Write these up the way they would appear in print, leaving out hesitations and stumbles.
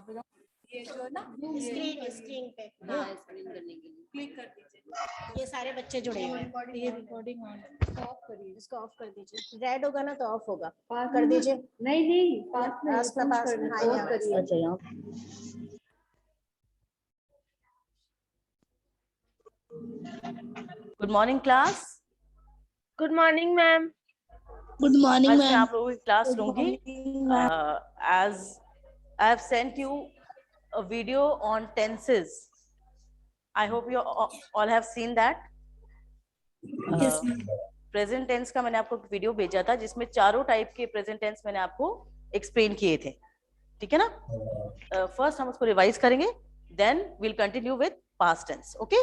ये जो ना स्क्रीन पे हाँ स्क्रीन करने के लिए क्लिक कर दीजिए। ये सारे बच्चे जुड़े हुए हैं। ये रिकॉर्डिंग ऑन ऑफ करिए। इसको ऑफ कर दीजिए। रेड होगा ना तो ऑफ होगा। कर दीजिए। नहीं पास में पास में पास में हाँ यहाँ करिए। अच्छा यहाँ good morning class. Good morning ma'am. Good morning आज मैं मैम। आप लोगों की क्लास लूंगी। As I have sent you a video on tenses. I hope you all have seen that. Yes, ma'am. Present tense का मैंने आपको वीडियो भेजा था जिसमें चारों टाइप के प्रेजेंट टेंस मैंने आपको एक्सप्लेन किए थे, ठीक है ना। फर्स्ट हम उसको रिवाइज करेंगे, then will continue with past tense. Okay,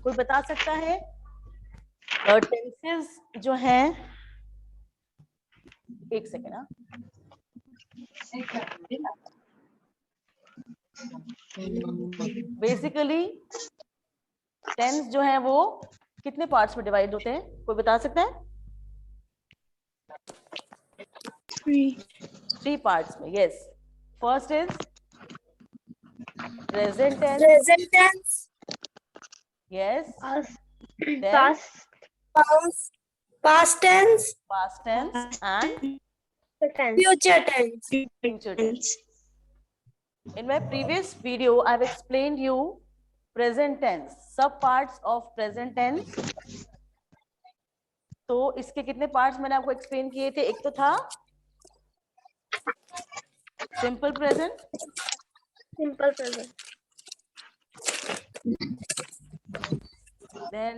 कोई बता सकता है टेंसेस जो हैं, एक सेकेंड ना, बेसिकली टेंस जो है वो कितने पार्ट्स में डिवाइड होते हैं, कोई बता सकता है? 3 पार्ट्स में। Yes, first is present tense. Present tense, yes, past tense, past tense and future tense. future tense. In my previous video, I've explained you present tense, sub parts of present tense. तो इसके कितने parts मैंने आपको explain किए थे? एक तो था simple present, simple present, then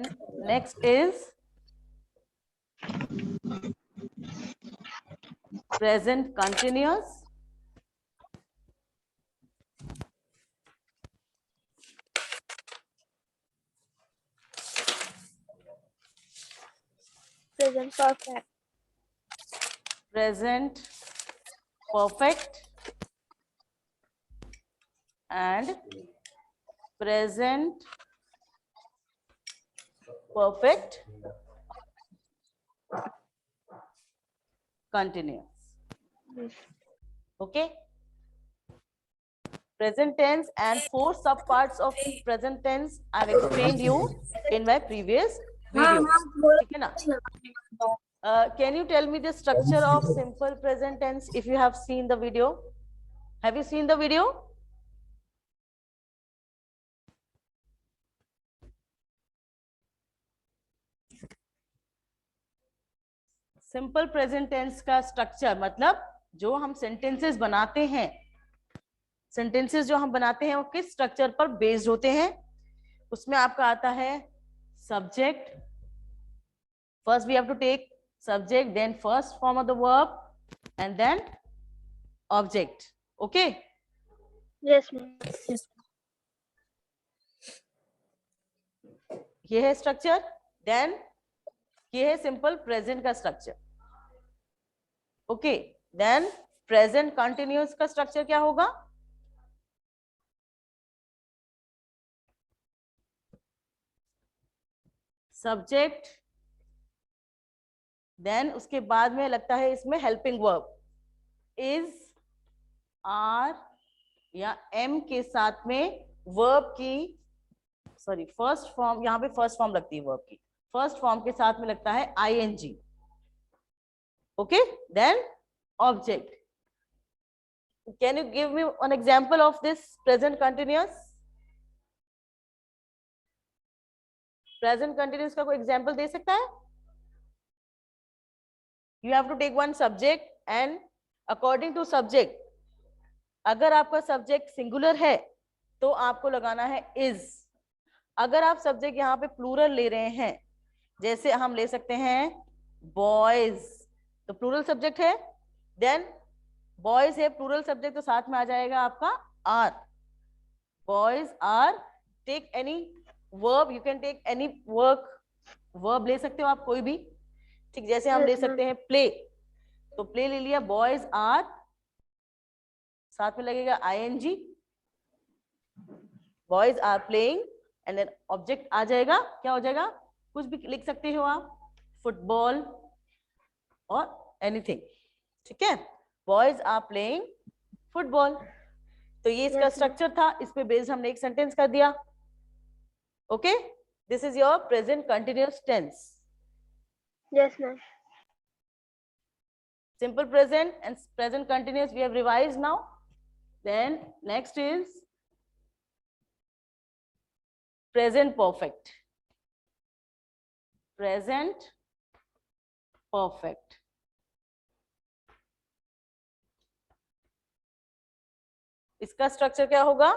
next is present continuous, present perfect, present perfect and present perfect continuous. Okay, present tense and 4 sub parts of present tense I've explained you in my previous video. ठीक है ना? Can you tell me the structure of simple present tense if you have seen the video? Have you seen the video? Simple present tense का structure मतलब जो हम sentences बनाते हैं, sentences जो हम बनाते हैं वो किस स्ट्रक्चर पर बेस्ड होते हैं? उसमें आपका आता है subject, first we have to take subject, then first form of the verb and then object. Okay, yes ma'am, ये है स्ट्रक्चर। देन ये है सिंपल प्रेजेंट का structure. Okay, then present continuous का स्ट्रक्चर क्या होगा? सब्जेक्ट, देन उसके बाद में लगता है इसमें हेल्पिंग वर्ब, इज, आर या एम के साथ में वर्ब की, सॉरी फर्स्ट फॉर्म, यहाँ पे फर्स्ट फॉर्म लगती है वर्ब की, फर्स्ट फॉर्म के साथ में लगता है I N G. Okay, then object. Can you give me an example of this present continuous? Present continuous का कोई एग्जांपल दे सकता है? You have to take one subject and according to subject, अगर आपका सब्जेक्ट सिंगुलर है तो आपको लगाना है is। अगर आप सब्जेक्ट यहाँ पे प्लूरल ले रहे हैं, जैसे हम ले सकते हैं बॉयज, तो प्लूरल सब्जेक्ट है, देन बॉयज है प्लूरल सब्जेक्ट, तो साथ में आ जाएगा आपका are, boys are. Take any verb, you can take any verb ले सकते हो आप कोई भी, ठीक, जैसे हम ले सकते हैं प्ले, तो प्ले ले लिया, बॉयज आर, साथ में लगेगा ING, boys are playing, and then object आ जाएगा, क्या हो जाएगा? कुछ भी लिख सकते हो आप, फुटबॉल और एनीथिंग, ठीक है। Boys are playing football. तो ये इसका Yes, ma'am. स्ट्रक्चर था, इस पे बेस्ड हमने एक सेंटेंस कर दिया। Okay, this is your present continuous tense. Yes, ma'am. Simple present and present continuous we have revised now. Then next is present perfect. Present perfect. इसका स्ट्रक्चर क्या होगा?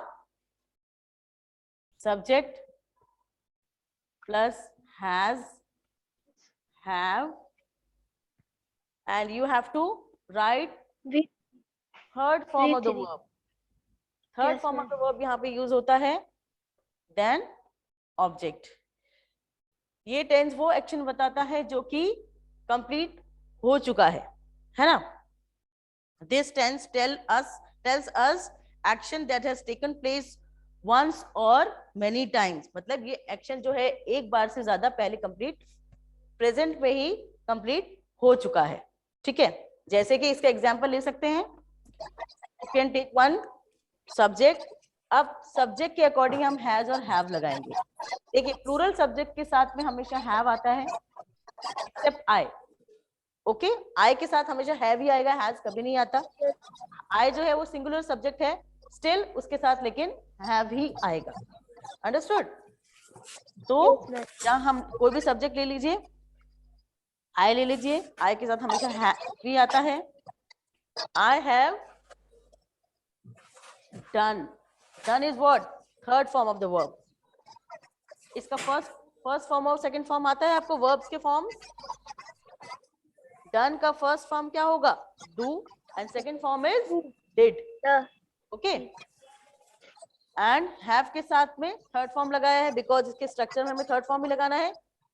Subject plus has, have, and you have to write We third form of the V3. verb. Third Yes, form of ma'am. the verb यहाँ पे use होता है then object. ये tense वो action बताता है जो कि कंप्लीट हो चुका है ना? This tense tells us action that has taken place once or many times. मतलब ये एक्शन जो है एक बार से ज्यादा पहले कंप्लीट, प्रेजेंट में ही कंप्लीट हो चुका है। ठीक है, जैसे कि इसका एग्जांपल ले सकते हैं, you can take one subject. अब सब्जेक्ट के अकॉर्डिंग हम हैज और हैव लगाएंगे। देखिए प्लूरल सब्जेक्ट के साथ में हमेशा हैव आता है एक्सेप्ट आई। ओके, आई के साथ हमेशा हैव ही आएगा, हैज कभी नहीं आता। आई जो है वो सिंगुलर सब्जेक्ट है, स्टिल उसके साथ लेकिन हैव ही आएगा। अंडरस्टूड? तो Yes, ma'am. जहाँ हम कोई भी सब्जेक्ट ले लीजिए, आई ले लीजिए, आई के साथ हमेशा हैव भी आता है। I have done. Done is what? Third form of the verb. इसका फर्स्ट फॉर्म और सेकंड फॉर्म आता है आपको वर्ब्स के फॉर्म। डन का फर्स्ट फॉर्म क्या होगा? Do, and second form is did. The okay, and have के साथ में थर्ड फॉर्म लगाया है बिकॉज इसके स्ट्रक्चर में हमें थर्ड फॉर्म ही लगाना है।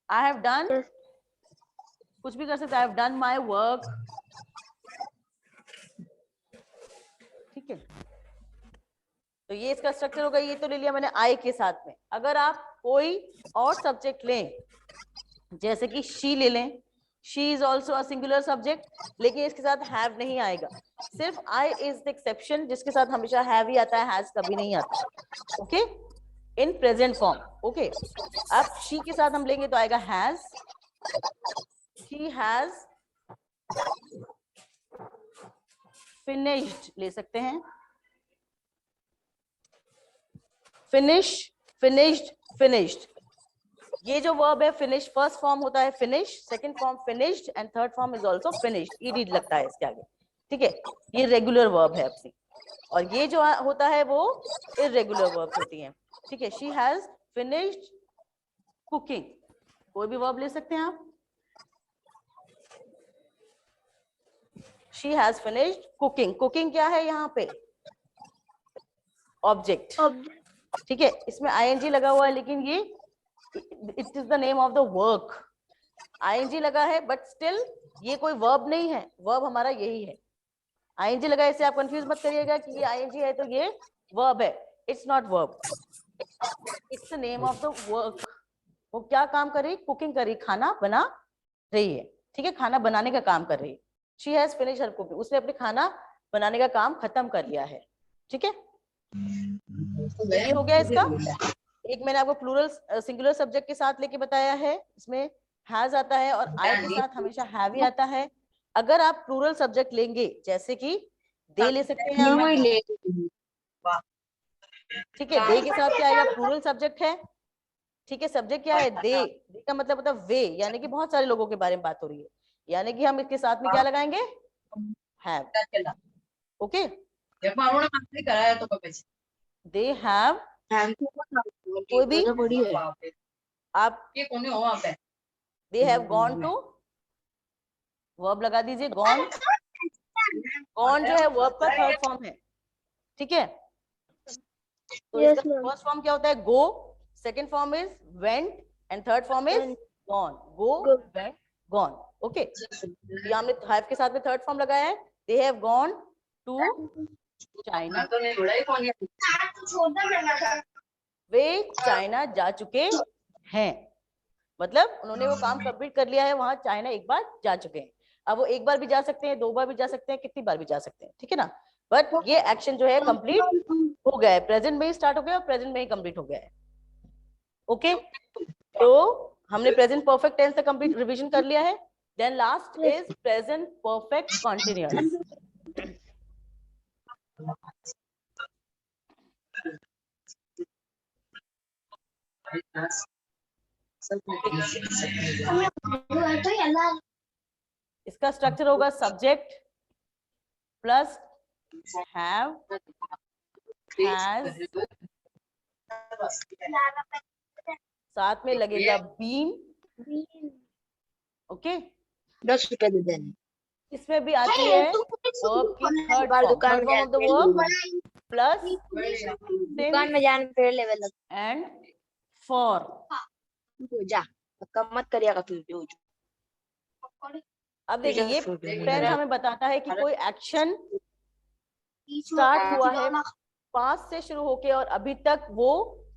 I have done, Yes. कुछ भी कर सकते हैं, I have done my work. ठीक है, तो ये इसका स्ट्रक्चर होगा। ये तो ले लिया मैंने आई के साथ में। अगर आप कोई और सब्जेक्ट लें, जैसे कि शी ले लें, she is also a singular subject, लेकिन इसके साथ हैव नहीं आएगा। सिर्फ आई इज द एक्सेप्शन जिसके साथ हमेशा हैव ही आता है, हैज कभी नहीं आता। Okay, in present form. Okay, अब शी के साथ हम लेंगे तो आएगा हैज। शी हैज फिनिश्ड ले सकते हैं। Finish, finished, finished. ये जो वर्ब है फिनिश, फर्स्ट फॉर्म होता है finish, second form finished, and third form is also finished. ED लगता है इसके आगे। ठीक है, ये रेगुलर वर्ब है अपनी, और ये जो होता है वो इररेगुलर वर्ब होती है। ठीक है, शी हैज फिनिश्ड कुकिंग। कोई भी वर्ब ले सकते हैं आप। She has finished cooking. Cooking क्या है यहाँ पे? ऑब्जेक्ट। object. ठीक है, इसमें आईएनजी लगा हुआ है, लेकिन ये it is the name of the work. I N G लगा है बट स्टिल ये कोई वर्ब नहीं है, वर्ब हमारा यही है। आईएनजी लगा है, इससे आप कंफ्यूज मत करिएगा कि ये आईएनजी है तो ये वर्ब है। It's not verb, it's the name of the work. वो क्या काम कर रही? कुकिंग कर रही, खाना बना रही है। ठीक है, खाना बनाने का काम कर रही है। She has finished her cooking, उसने अपने खाना बनाने का काम खत्म कर लिया है। ठीक है, ये हो गया इसका। एक मैंने आपको प्लूरल सिंगुलर सब्जेक्ट के साथ लेके बताया है, इसमें हैज आता है और आई के साथ हमेशा हैव ही आता है। अगर आप प्लूरल सब्जेक्ट लेंगे, जैसे कि दे ले सकते हैं आप। ठीक है, दे के साथ क्या आएगा? प्लूरल सब्जेक्ट है। ठीक है, सब्जेक्ट क्या है? दे। दे का मतलब होता है वे, यानी कि बहुत सारे लोगों के बारे में बात हो रही है, यानी कि हम इसके साथ में क्या लगाएंगे? हैव। ओके, दे हैव, कोई भी आप, they have gone to, verb लगा दीजिए गॉन। गॉन जो है वर्ब का थर्ड फॉर्म है। ठीक है, तो Yes, इसका ma'am. फर्स्ट फॉर्म क्या होता है? Go, second form is went, and third form is Went. Gone. Go, Go. Went, gone. Okay, यहाँ हमने हैव के साथ में थर्ड फॉर्म लगाया है। They have gone to China, वे चाइना जा चुके हैं। मतलब उन्होंने वो काम कंप्लीट कर लिया है, वहां चाइना एक बार जा चुके हैं। अब वो एक बार भी जा सकते हैं, 2 बार भी जा सकते हैं, कितनी बार भी जा सकते हैं, ठीक है ना। बट ये एक्शन जो है कंप्लीट हो गया है, प्रेजेंट में ही स्टार्ट हो गया और प्रेजेंट में ही कंप्लीट हो गया है। ओके, तो हमने प्रेजेंट परफेक्ट टेंस तक कंप्लीट रिवीजन कर लिया है। Then last is present perfect continuous. इसका स्ट्रक्चर होगा सब्जेक्ट प्लस हैव, हैज, साथ में लगेगा बीन। ओके, 10 रुपए दे देना। इसमें भी आती है वर्ब की third form of the verb plus दुकान में जाने पे लेवल एंड फॉर। जा कम मत करिएगा फिर जो। अब देखिए ये टेंस हमें बताता है कि कोई एक्शन स्टार्ट हुआ है, पास्ट से शुरू होके और अभी तक वो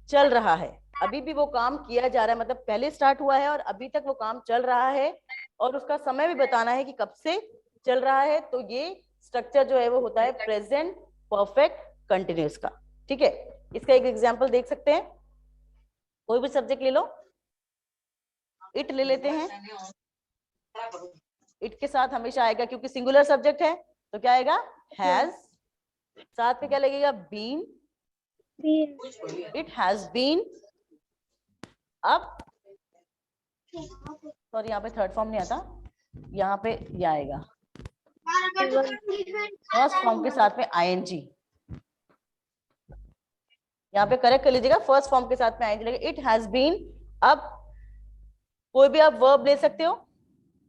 चल रहा है, अभी भी वो काम किया जा रहा है, मतलब पहले स्टार्ट हुआ है और अभी तक वो काम चल रहा है, और उसका समय भी बताना है कि कब से चल रहा है। तो ये स्ट्रक्चर जो है वो होता है प्रेजेंट परफेक्ट कंटिन्यूअस का। ठीक है, इसका एक एग्जांपल देख सकते हैं। कोई भी सब्जेक्ट ले लो, इट ले लेते हैं। इट के साथ हमेशा आएगा, क्योंकि सिंगुलर सब्जेक्ट है तो क्या आएगा, हैज। साथ में क्या लगेगा, बीन। It has been. अब सॉरी यहाँ पे थर्ड फॉर्म नहीं आता, यहाँ पे ये आएगा फर्स्ट फॉर्म के साथ में आईएनजी। यहाँ पे करेक्ट कर लीजिएगा, फर्स्ट फॉर्म के साथ में आईएनजी लगेगा। It has been. अब कोई भी आप वर्ब ले सकते हो,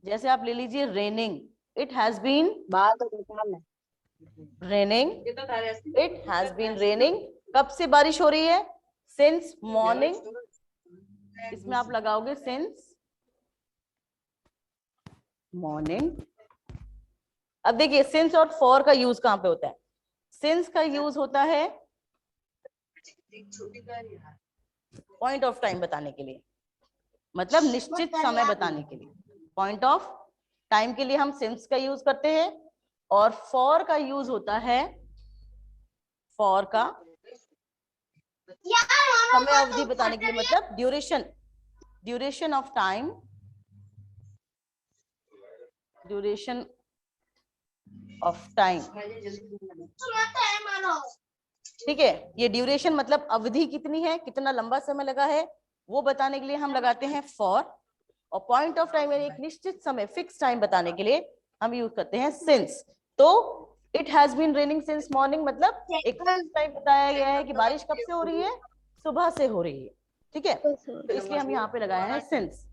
जैसे आप ले लीजिए raining. It has been raining. It has been raining. कब से बारिश हो रही है, सिंस मॉर्निंग। इसमें आप लगाओगे सिंस मॉर्निंग। अब देखिए सिंस और फॉर का यूज कहां पे होता है। सिंस का यूज होता है पॉइंट ऑफ टाइम बताने के लिए, मतलब निश्चित समय बताने के लिए। पॉइंट ऑफ टाइम के लिए हम सिंस का यूज करते हैं, और फॉर का यूज होता है, फॉर का समय अवधि बताने के लिए, मतलब duration, duration of time, duration of time. ठीक है, ये ड्यूरेशन मतलब अवधि कितनी है, कितना लंबा समय लगा है, वो बताने के लिए हम लगाते हैं फॉर। और पॉइंट ऑफ टाइम यानी एक निश्चित समय, फिक्स टाइम बताने के लिए हम यूज करते हैं सिंस। तो it has been raining since morning मतलब एक टाइम बताया गया है कि बारिश कब से हो रही है, सुबह से हो रही है। ठीक है, तो इसलिए हम यहाँ पे लगाया है सिंस।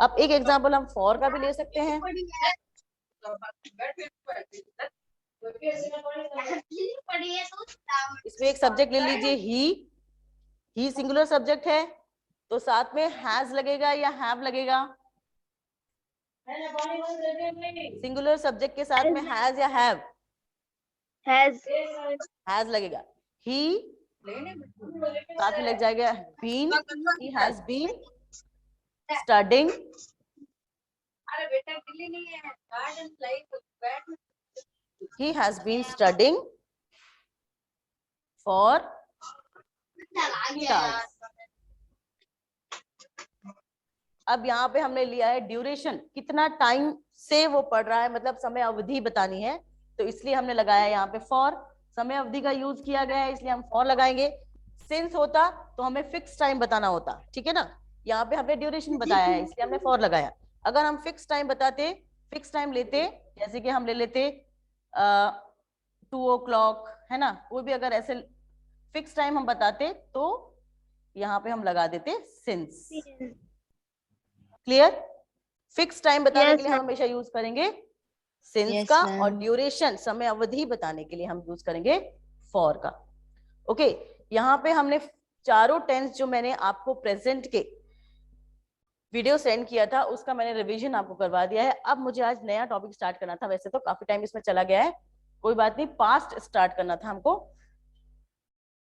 अब एक एग्जांपल हम फॉर का भी ले सकते हैं। इसमें एक सब्जेक्ट ले लीजिए ही सिंगुलर सब्जेक्ट है, तो साथ में हैज लगेगा या हैव लगेगा। सिंगुलर सब्जेक्ट के साथ में हैज या हैव, हैज लगेगा। ही साथ में लग जाएगा been, he has been studying. He has been studying for 3 hours. अब यहाँ पे हमने लिया है ड्यूरेशन, कितना टाइम से वो पढ़ रहा है, मतलब समय अवधि बतानी है, तो इसलिए हमने लगाया यहाँ पे फॉर। समय अवधि का यूज किया गया है इसलिए हम फॉर लगाएंगे। सिंस होता तो हमें फिक्स टाइम बताना होता, ठीक है ना। यहाँ पे हमने ड्यूरेशन बताया है इसलिए हमने फॉर लगाया। अगर हम फिक्स टाइम बताते, फिक्स टाइम लेते, जैसे कि हम ले लेते 2 o'clock, है ना, कोई भी अगर ऐसे फिक्स टाइम हम बताते तो यहाँ पे हम लगा देते सिंस। क्लियर। फिक्स टाइम बताने के लिए हम हमेशा यूज करेंगे सिंस का, और ड्यूरेशन समय अवधि बताने के लिए हम यूज करेंगे फॉर का। ओके, यहाँ पे हमने चारों टेंस जो मैंने आपको प्रेजेंट के वीडियो सेंड किया था उसका मैंने रिवीजन आपको करवा दिया है। अब मुझे आज नया टॉपिक स्टार्ट करना था, वैसे तो काफी टाइम इसमें चला गया है, कोई बात नहीं, पास्ट स्टार्ट करना था हमको,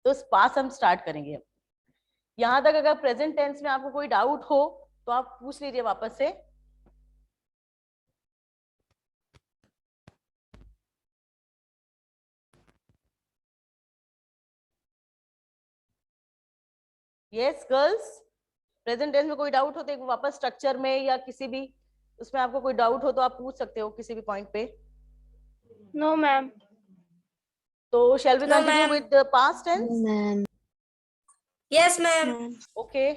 तो पास्ट हम स्टार्ट करेंगे। यहां तक अगर प्रेजेंट टेंस में आपको कोई डाउट हो तो आप पूछ लीजिए वापस से। यस गर्ल्स, प्रेजेंट टेंस में कोई डाउट हो तो एक वापस स्ट्रक्चर में या किसी भी उसमें आपको कोई डाउट हो तो आप पूछ सकते हो किसी भी पॉइंट पे। No, ma'am. तो shall we No, continue ma'am. with the past tense? Ma'am Yes, ma'am. Okay.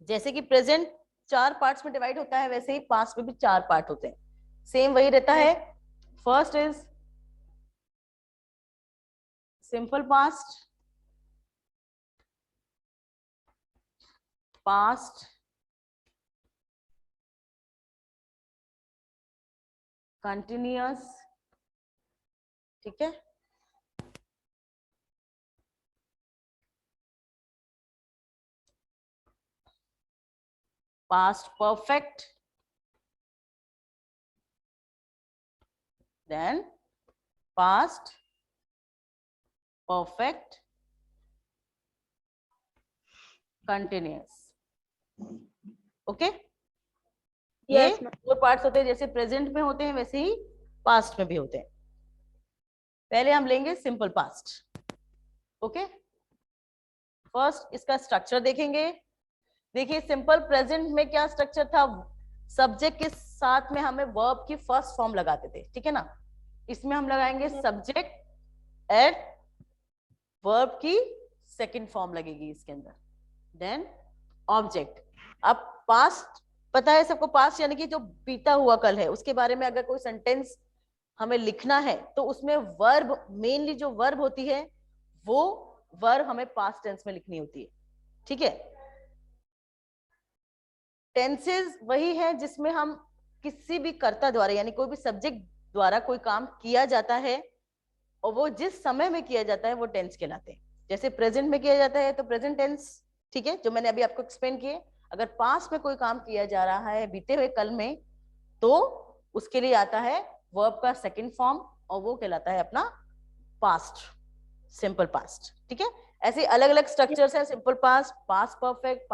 जैसे कि प्रेजेंट 4 पार्ट्स में डिवाइड होता है वैसे ही पास्ट में भी 4 पार्ट होते हैं, सेम वही रहता है। First is simple past, past continuous, ठीक है, past perfect, then past perfect continuous, okay. ये Yes, ma'am. 4 पार्ट्स होते हैं, जैसे प्रेजेंट में होते हैं वैसे ही पास्ट में भी होते हैं। पहले हम लेंगे सिंपल पास्ट, ओके। फर्स्ट इसका स्ट्रक्चर देखेंगे। देखिए सिंपल प्रेजेंट में क्या स्ट्रक्चर था, सब्जेक्ट के साथ में हमें वर्ब की फर्स्ट फॉर्म लगाते थे, ठीक है ना। इसमें हम लगाएंगे सब्जेक्ट एंड वर्ब की सेकंड फॉर्म लगेगी इसके अंदर, देन ऑब्जेक्ट। अब पास्ट पता है सबको, पास्ट यानी कि जो बीता हुआ कल है, उसके बारे में अगर कोई सेंटेंस हमें लिखना है तो उसमें वर्ब, मेनली जो वर्ब होती है वो वर्ब हमें पास्ट टेंस में लिखनी होती है, ठीक है। टेंसेस वही है जिसमें हम किसी भी कर्ता द्वारा यानी कोई भी सब्जेक्ट द्वारा कोई काम किया जाता है और वो जिस समय में किया जाता है वो टेंस कहलाते हैं। जैसे प्रेजेंट में किया जाता है तो प्रेजेंट टेंस, ठीक है, जो मैंने अभी आपको एक्सप्लेन किए। अगर पास्ट में कोई काम किया जा रहा है बीते हुए कल में तो उसके लिए आता है वर्ब का सेकंड फॉर्म और वो कहलाता है अपना पास्ट, सिंपल पास्ट, ठीक है। ऐसे अलग अलग स्ट्रक्चर्स हैं, simple past, past perfect,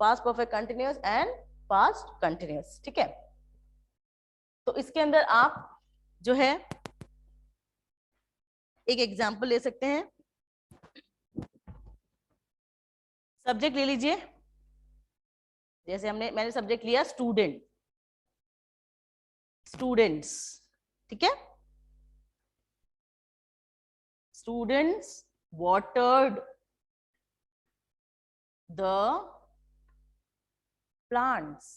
past perfect continuous and past continuous, ठीक है। तो इसके अंदर आप जो है एक एग्जांपल ले सकते हैं। सब्जेक्ट ले लीजिए, जैसे मैंने सब्जेक्ट लिया स्टूडेंट, स्टूडेंट्स, ठीक है। स्टूडेंट्स watered the plants,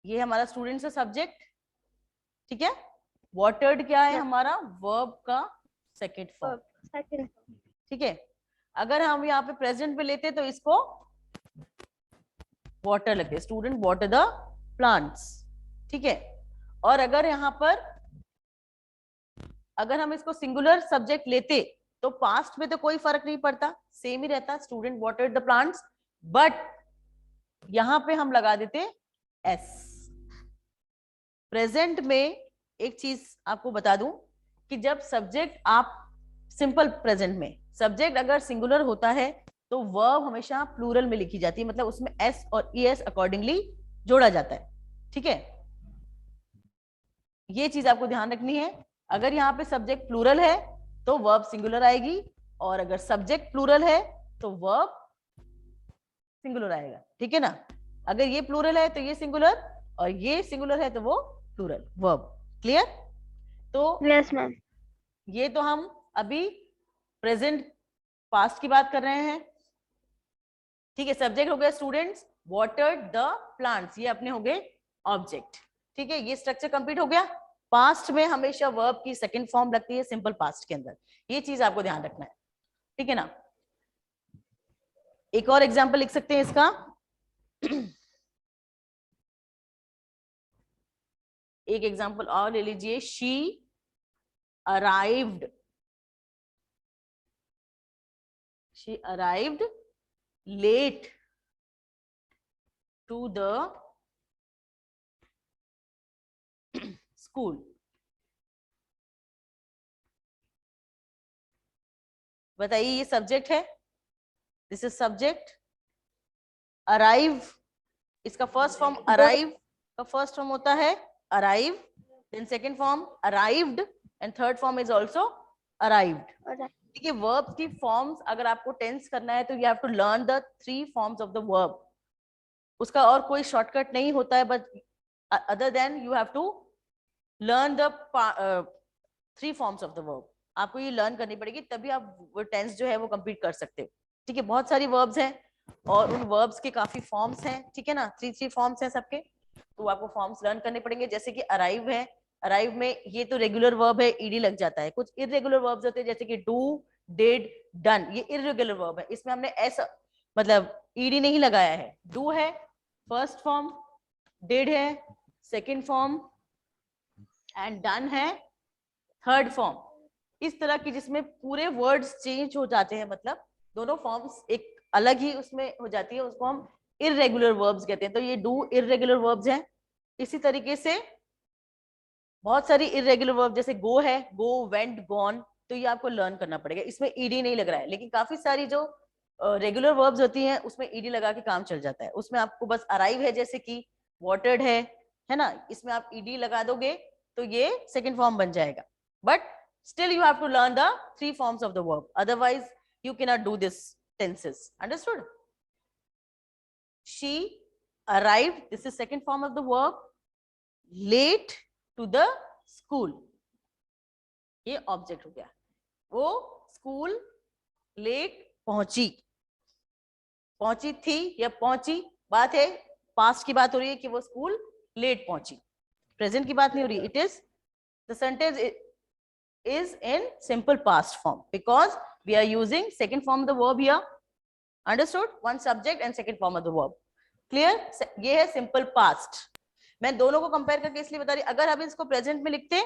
ये हमारा स्टूडेंट्स है सब्जेक्ट, ठीक है। watered क्या है हमारा वर्ब का सेकंड फॉर्म, Second. ठीक है। अगर हम यहाँ पे प्रेजेंट में लेते तो इसको वाटर लगते, स्टूडेंट वाटर द प्लांट्स, ठीक है। और अगर यहाँ पर अगर हम इसको सिंगुलर सब्जेक्ट लेते तो पास्ट में तो कोई फर्क नहीं पड़ता, सेम ही रहता, student watered the plants, but यहां पे हम लगा देते एस। प्रेजेंट में एक चीज आपको बता दूं कि जब सब्जेक्ट आप सिंपल प्रेजेंट में सब्जेक्ट अगर सिंगुलर होता है तो वर्ब हमेशा प्लूरल में लिखी जाती है, मतलब उसमें एस और ईएस अकॉर्डिंगली जोड़ा जाता है, ठीक है। ये चीज आपको ध्यान रखनी है। अगर यहाँ पे सब्जेक्ट प्लूरल है तो वर्ब सिंगुलर आएगी और अगर सब्जेक्ट प्लूरल है तो वर्ब सिंगुलर आएगा, ठीक है ना। अगर ये प्लूरल है तो ये सिंगुलर और ये सिंगुलर है तो वो प्लूरल वर्ब। क्लियर? तो Yes, ma'am. ये तो हम अभी प्रेजेंट पास्ट की बात कर रहे हैं, ठीक है। सब्जेक्ट हो गया स्टूडेंट्स, वाटर्ड द प्लांट्स, ये अपने हो गए ऑब्जेक्ट, ठीक है। ये स्ट्रक्चर कंप्लीट हो गया। पास्ट में हमेशा वर्ब की सेकंड फॉर्म लगती है सिंपल पास्ट के अंदर, ये चीज आपको ध्यान रखना है, ठीक है ना। एक और एग्जांपल लिख सकते हैं इसका। एक एग्जांपल और ले लीजिए, she arrived, she arrived late to the school. बताइए ये सब्जेक्ट है, दिस इज सब्जेक्ट। अराइव, इसका फर्स्ट फॉर्म अराइव, का फर्स्ट फॉर्म होता है arrive, then second form arrived and third form is also arrived. ठीक है, वर्ब की फॉर्म्स अगर आपको टेंस करना है तो you have to learn the 3 forms of the verb. उसका और कोई शॉर्टकट नहीं होता है, but other than you have to learn the 3 forms of the verb. आपको ये लर्न करनी पड़ेगी, तभी आप वो टेंस जो है वो कंप्लीट कर सकते हो। ठीक है, बहुत सारी वर्ब्स हैं और उन वर्ब्स के काफी फॉर्म्स हैं, ठीक है ना, 3 फॉर्म्स हैं सबके, तो आपको फॉर्म्स लर्न करने पड़ेंगे। जैसे कि अराइव है, अराइव में ये तो रेगुलर वर्ब है, ईडी लग जाता है। कुछ इरेगुलर वर्ब्स होते हैं जैसे कि डू, डिड, डन, ये इरेगुलर वर्ब है, इसमें हमने ऐसा मतलब ईडी नहीं लगाया है। डू है फर्स्ट फॉर्म, डिड है सेकंड फॉर्म एंड डन है थर्ड फॉर्म। इस तरह की जिसमें पूरे वर्ड्स चेंज हो जाते हैं, मतलब दोनों फॉर्म्स एक अलग ही उसमें हो जाती है, उसको हम इरेगुलर वर्ब्स कहते हैं। तो ये डू इरेगुलर वर्ब्स हैं। इसी तरीके से बहुत सारी इरेगुलर वर्ब जैसे गो है, गो, वेंट, गॉन, तो ये आपको लर्न करना पड़ेगा। इसमें ईडी नहीं लग रहा है, लेकिन काफी सारी जो रेगुलर वर्ब्स होती हैं उसमें ईडी लगा के काम चल जाता है। उसमें आपको बस अराइव है जैसे कि वाटर्ड है ना, इसमें आप ईडी लगा दोगे तो ये सेकंड फॉर्म बन जाएगा। But still you have to learn the 3 forms of the verb, otherwise you cannot do this tenses. Understood? She arrived, this is second form of the verb, late to the school, ये object हो गया। वो school late पहुंची, पहुंची थी या पहुंची, बात है पास्ट की बात हो रही है कि वो स्कूल लेट पहुंची, प्रेजेंट की बात नहीं हो रही। It is the sentence is in simple past form because we are using second form of the verb here. Understood? One subject and second form of the verb. Clear? ये है simple past. मैं दोनों को compare करके इसलिए बता रही, अगर हम इसको प्रेजेंट में लिखते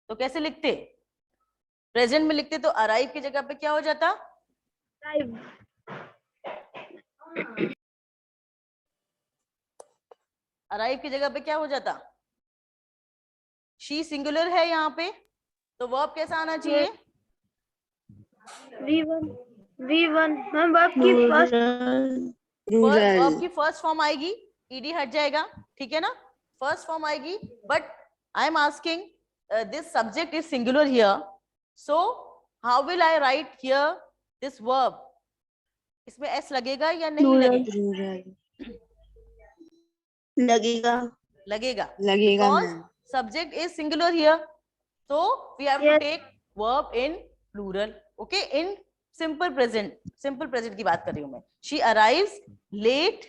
तो कैसे लिखते? प्रेजेंट में लिखते तो अराइव की जगह पे क्या हो जाता? अराइव की जगह पे क्या हो जाता? शी सिंगुलर है यहाँ पे, तो वर्ब कैसा आना चाहिए? V1 मैम वर्ब की वर्ब की फर्स्ट फॉर्म आएगी, ईडी हट जाएगा, ठीक है ना, फर्स्ट फॉर्म आएगी। But I am asking this subject is singular here, so how will I right here this verb? इसमें एस लगेगा या नहीं लगेगा? लगेगा लगेगा, लगेगा subject is singular here, so we have to take verb in plural. Okay, in simple present, simple present की बात कर रही हूं मैं। She arrives late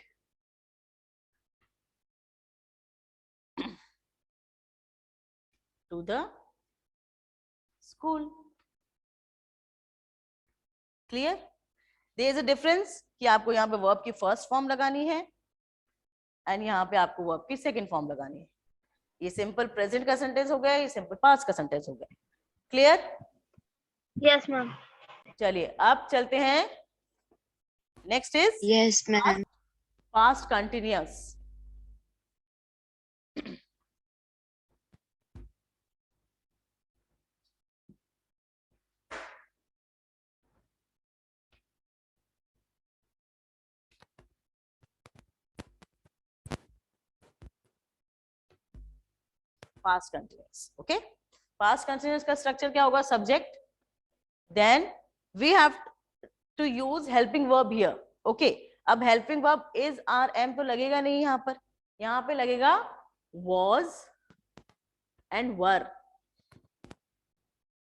to the school. Clear? There is a difference कि आपको यहाँ पे verb की first form लगानी है and यहाँ पे आपको verb की second form लगानी है। ये सिंपल प्रेजेंट का सेंटेंस हो गया, ये सिंपल पास्ट का सेंटेंस हो गया। क्लियर? Yes ma'am. चलिए अब चलते हैं, next is yes ma'am past continuous. Past continuous, okay. Past continuous का स्ट्रक्चर क्या होगा? Subject, then we have to use helping verb here, okay. अब helping verb is, are, am तो लगेगा नहीं यहाँ पर, यहाँ पे लगेगा was एंड वर।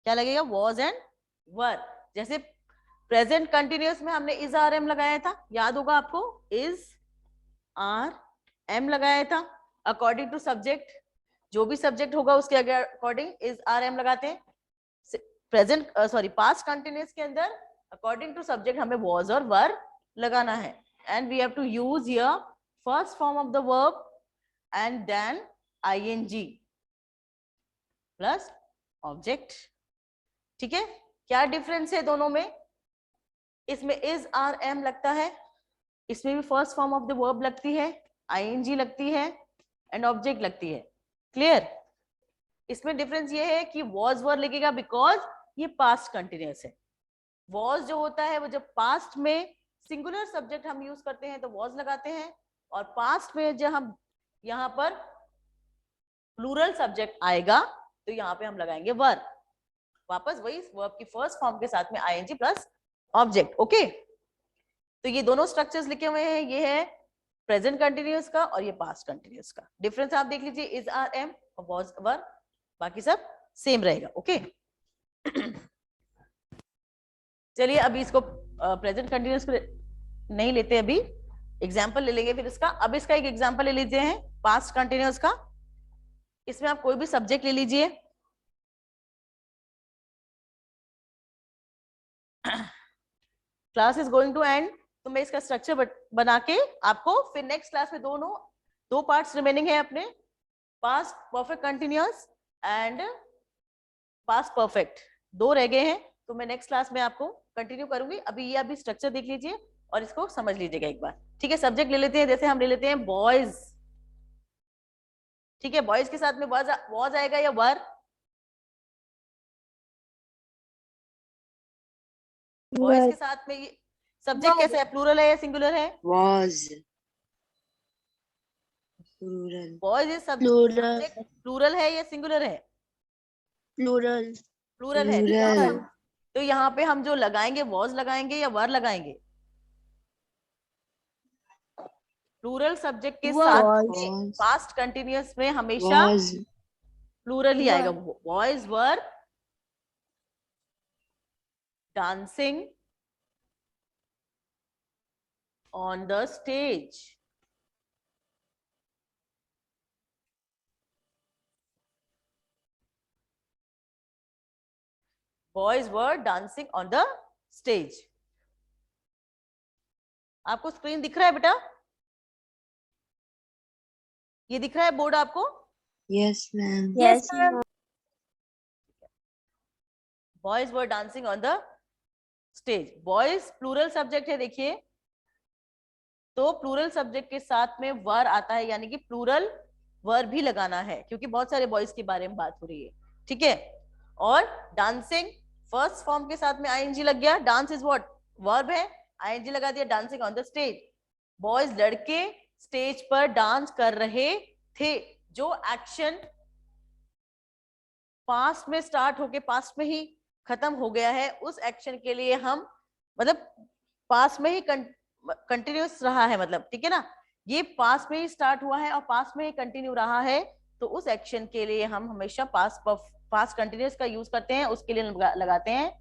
क्या लगेगा? was एंड वर। जैसे प्रेजेंट कंटिन्यूअस में हमने इज, आर, एम लगाया था, याद होगा आपको, इज, आर, एम लगाया था। अकॉर्डिंग टू सब्जेक्ट, जो भी सब्जेक्ट होगा उसके अकॉर्डिंग इज, आर, एम लगाते हैं। प्रेजेंट सॉरी पास्ट कंटिन्यूअस के अंदर अकॉर्डिंग टू सब्जेक्ट हमें was और वर लगाना है, and we have to use here first form of the verb and then ing plus object. ठीक है, क्या डिफरेंस है दोनों में? इसमें इज, आर, एम लगता है, इसमें भी first form of the verb लगती है, ing लगती है एंड ऑब्जेक्ट लगती है। क्लियर? इसमें डिफरेंस ये है कि was वर लगेगा बिकॉज ये पास्ट कंटिन्यूअस है। was जो होता है वो जब पास्ट में सिंगुलर सब्जेक्ट हम यूज करते हैं तो was लगाते हैं, और पास्ट में जब हम यहाँ पर प्लूरल सब्जेक्ट आएगा तो यहाँ पे हम लगाएंगे वर, वापस वही वर्ब की फर्स्ट फॉर्म के साथ में आईएनजी प्लस ऑब्जेक्ट। ओके, तो ये दोनों स्ट्रक्चर्स लिखे हुए हैं, ये है प्रेजेंट कंटिन्यूअस का और ये पास्ट कंटिन्यूअस का। डिफरेंस आप देख लीजिए, इज आर एम और वाज वर, बाकी सब सेम रहेगा। ओके चलिए अभी इसको प्रेजेंट कंटिन्यूअस को नहीं लेते, अभी एग्जाम्पल ले लेंगे फिर इसका। अब इसका एक एग्जाम्पल ले लीजिए है पास्ट कंटिन्यूअस का। इसमें आप कोई भी सब्जेक्ट ले लीजिए, class is going to end, तो मैं इसका स्ट्रक्चर बना के आपको फिर नेक्स्ट क्लास में दो पार्ट्स रिमेनिंग है अपने, past perfect continuous and past perfect, दो रह गए हैं, तो मैं नेक्स्ट क्लास में आपको कंटिन्यू करूंगी। अभी ये अभी स्ट्रक्चर देख लीजिए और इसको समझ लीजिएगा एक बार। ठीक है, सब्जेक्ट ले लेते हैं, जैसे हम ले लेते हैं बॉयज। ठीक है, बॉयज के साथ में वॉज आएगा या वर? बॉयज के साथ में ये सब्जेक्ट कैसा है, प्लूरल है या सिंगुलर है? Was. Plural. Boys is Plural. Subject plural है या सिंगुलर है? Plural. प्लूरल है। Plural. तो यहाँ पे हम जो लगाएंगे वॉज लगाएंगे या वर लगाएंगे? प्लूरल सब्जेक्ट के साथ Was. पास्ट कंटिन्यूअस में हमेशा Was. प्लूरल ही आएगा। Boys were dancing on the stage. Boys were dancing on the stage. आपको स्क्रीन दिख रहा है बेटा? ये दिख रहा है बोर्ड आपको? Yes, ma'am. Yes, ma'am. Boys were dancing on the stage. Boys plural subject है, देखिए, तो प्लूरल सब्जेक्ट के साथ में वर आता है, यानी कि प्लूरल वर भी लगाना है, क्योंकि बहुत सारे बॉयज के बारे में बात हो रही है। ठीक है, और डांसिंग फर्स्ट फॉर्म के साथ में आईएनजी लग गया। डांस इज व्हाट, वर्ब है, आईएनजी लगा दिया, dancing on the stage. Boys लड़के स्टेज पर डांस कर रहे थे। जो एक्शन पास्ट में स्टार्ट होके पास्ट में ही खत्म हो गया है, उस एक्शन के लिए हम मतलब पास्ट में ही कंटिन्यूस रहा है, मतलब ठीक है ना, ये पास्ट में ही स्टार्ट हुआ है और पास्ट में ही कंटिन्यू रहा है, तो उस एक्शन के लिए हम हमेशा पास्ट कंटिन्यूस का यूज करते हैं। उसके लिए लगाते हैं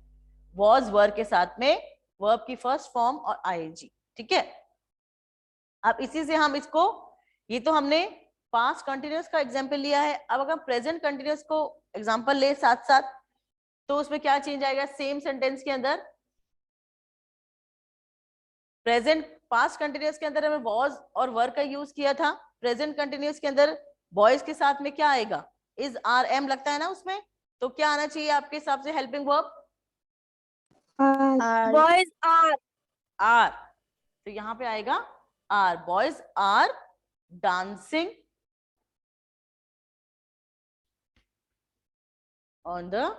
वॉज वर के साथ में वर्ब की फर्स्ट फॉर्म और आईएनजी। ठीक है, अब इसी से हम इसको, ये तो हमने पास्ट कंटिन्यूस का एग्जांपल लिया है। अब अगर प्रेजेंट कंटिन्यूस को एग्जांपल ले साथ साथ, तो उसमें क्या चेंज आएगा सेम सेंटेंस के अंदर? प्रेजेंट पास्ट कंटिन्यूस के अंदर हमें वॉज और वर का यूज किया था, प्रेजेंट कंटिन्यूस के अंदर बॉयज के साथ में क्या आएगा? इज आर एम लगता है ना उसमें, तो क्या आना चाहिए आपके हिसाब से helping verb? Boys are. Are, तो यहाँ पे आएगा are. Boys are dancing on the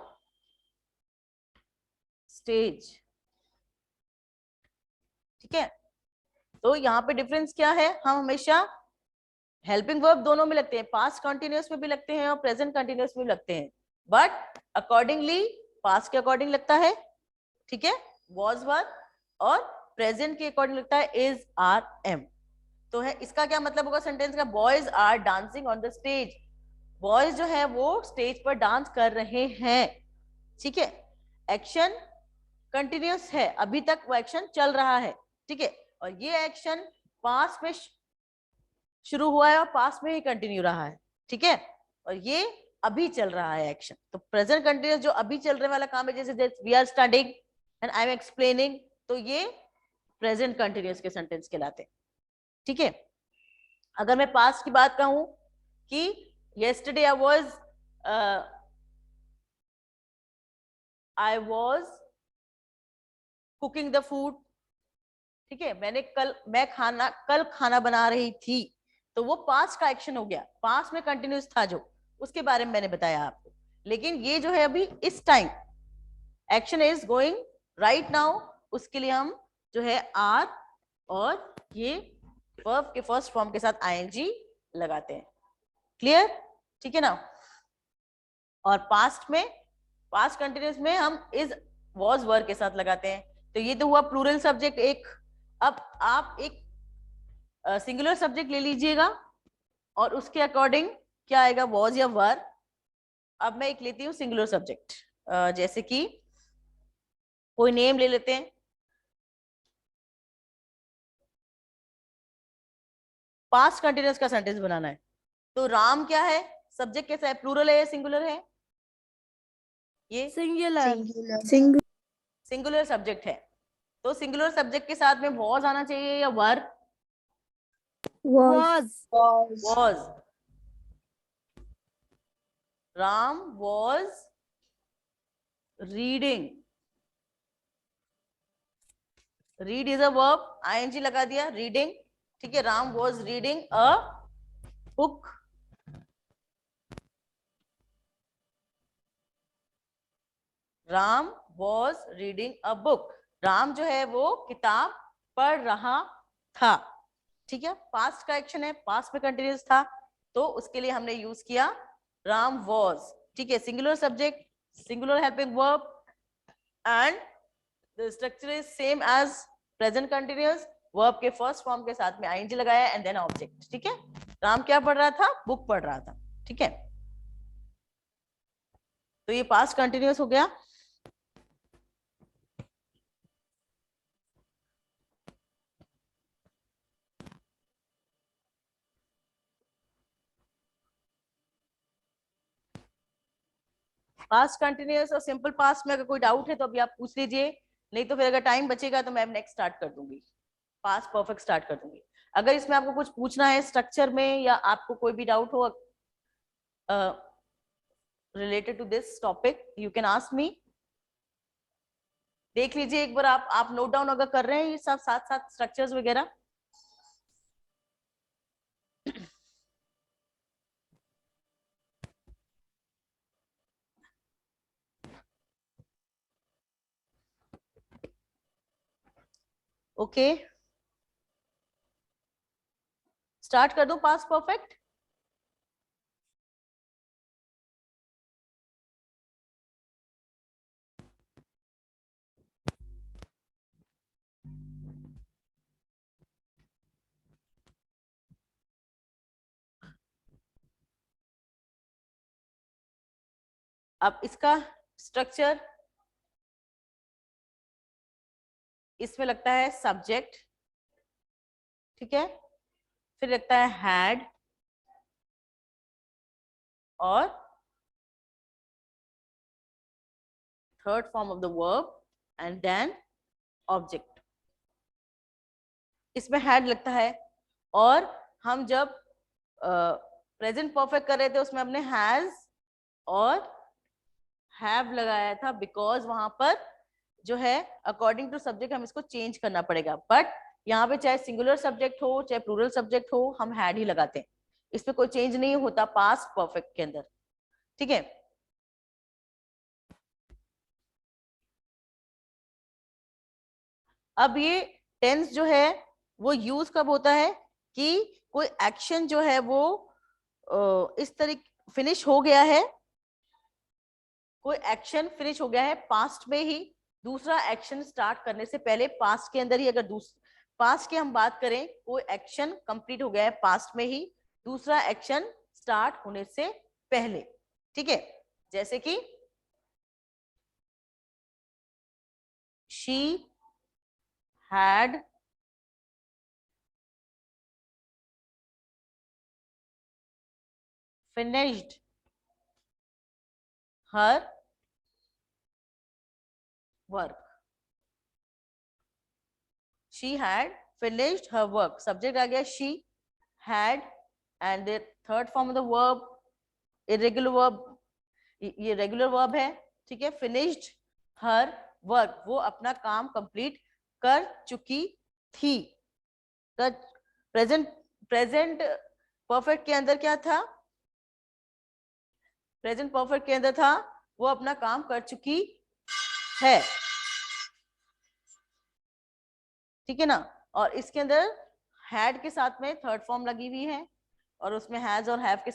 stage. ठीक है, तो यहाँ पे डिफरेंस क्या है? हम हमेशा हेल्पिंग वर्ब दोनों में लगते हैं, पास्ट कंटिन्यूअस में भी लगते हैं और प्रेजेंट कंटिन्यूअस में भी लगते हैं, बट अकॉर्डिंगली पास्ट के अकॉर्डिंग लगता है, ठीक है, वॉज वर, और प्रेजेंट के अकॉर्डिंग लगता है इज आर एम। तो है इसका क्या मतलब होगा सेंटेंस का? Boys are dancing on the stage. Boys जो है वो स्टेज पर डांस कर रहे हैं। ठीक है, एक्शन कंटिन्यूअस है, अभी तक वो एक्शन चल रहा है। ठीक है, और ये एक्शन पास्ट में शुरू हुआ है और पास्ट में ही कंटिन्यू रहा है। ठीक है, और ये अभी चल रहा है एक्शन। तो प्रेजेंट कंटिन्यूअस जो अभी चल रहे वाला काम है, जैसे we are studying and I am explaining, तो ये प्रेजेंट कंटिन्यूअस के सेंटेंस कहलाते हैं। ठीक है, अगर मैं पास्ट की बात कहूं कि yesterday I was cooking the food, ठीक है, कल खाना बना रही थी, तो वो पास्ट का एक्शन हो गया, पास्ट में कंटिन्यूस था जो, उसके बारे में मैंने बताया आपको। लेकिन ये जो है अभी इस time action is going right now, उसके लिए हम जो है आर और ये वर्ब के फर्स्ट फॉर्म के साथ आईएनजी लगाते हैं। क्लियर? ठीक है ना। और पास्ट में, पास्ट कंटिन्यूअस में हम इज वॉज वर के साथ लगाते हैं। तो ये तो हुआ प्लूरल सब्जेक्ट एक। अब आप एक सिंगुलर सब्जेक्ट ले लीजिएगा और उसके अकॉर्डिंग क्या आएगा, वॉज या वर। अब मैं एक लेती हूँ सिंगुलर सब्जेक्ट, जैसे कि कोई नेम ले लेते हैं। पास्ट कंटिन्यूअस का सेंटेंस बनाना है। तो राम क्या है, सब्जेक्ट कैसा है, प्लूरल है या सिंगुलर है? ये सिंगुलर। सिंगुलर सब्जेक्ट है। तो सिंगुलर सब्जेक्ट के साथ में वॉज आना चाहिए या were? was was. Ram was reading. Read is a verb, I N G लगा दिया, रीडिंग। ठीक है, Ram was reading a book. Ram was reading a book. Ram जो है वो किताब पढ़ रहा था। ठीक है, पास्ट का एक्शन है, पास्ट में कंटिन्यूअस था, तो उसके लिए हमने यूज किया राम वॉज। ठीक है, singular subject, singular helping verb, and the structure is same as present continuous. वर्ब के फर्स्ट फॉर्म के साथ में आईएनजी लगाया एंड देन ऑब्जेक्ट। ठीक है, राम क्या पढ़ रहा था, बुक पढ़ रहा था। ठीक है, तो ये पास्ट कंटिन्यूअस हो गया। पास्ट कंटिन्यूअस और सिंपल पास्ट में अगर कोई डाउट है तो अभी आप पूछ लीजिए, नहीं तो फिर अगर टाइम बचेगा तो मैं नेक्स्ट स्टार्ट कर दूंगी, पास्ट परफेक्ट स्टार्ट कर दूंगी। अगर इसमें आपको कुछ पूछना है स्ट्रक्चर में या आपको कोई भी डाउट हो related to this topic, you can ask me. देख लीजिए एक बार, आप नोट डाउन अगर कर रहे हैं ये सब साथ साथ स्ट्रक्चर्स वगैरह। ओके, स्टार्ट कर दूं पास्ट परफेक्ट। अब इसका स्ट्रक्चर, इसमें लगता है सब्जेक्ट, ठीक है, फिर लगता है हैड और third form of the verb and then object. इसमें हैड लगता है, और हम जब प्रेजेंट परफेक्ट कर रहे थे उसमें हमने हैज और हैव लगाया था, बिकॉज वहां पर जो है अकॉर्डिंग टू सब्जेक्ट हम इसको चेंज करना पड़ेगा। बट यहाँ पे चाहे सिंगुलर सब्जेक्ट हो चाहे प्लूरल सब्जेक्ट हो, हम हैड ही लगाते हैं, इसमें कोई चेंज नहीं होता पास्ट परफेक्ट के अंदर। ठीक है, अब ये टेंस जो है वो यूज कब होता है कि कोई एक्शन जो है वो इस तरीके फिनिश हो गया है, कोई एक्शन फिनिश हो गया है पास्ट में ही, दूसरा एक्शन स्टार्ट करने से पहले, पास्ट के अंदर ही, अगर पास्ट की हम बात करें, कोई एक्शन कंप्लीट हो गया है पास्ट में ही, दूसरा एक्शन स्टार्ट होने से पहले। ठीक है, जैसे कि she had finished her work. She had finished her work. Subject आ गया she, had, and the third form of the verb, irregular verb, ये regular verb है। ठीक है, finished her work, वो अपना काम complete कर चुकी थी। प्रेजेंट परफेक्ट के अंदर क्या था, प्रेजेंट परफेक्ट के अंदर था वो अपना काम कर चुकी है। ठीक है ना, और इसके अंदर हैड के साथ में थर्ड फॉर्म लगी हुई है, और उसमें हैज और हैव के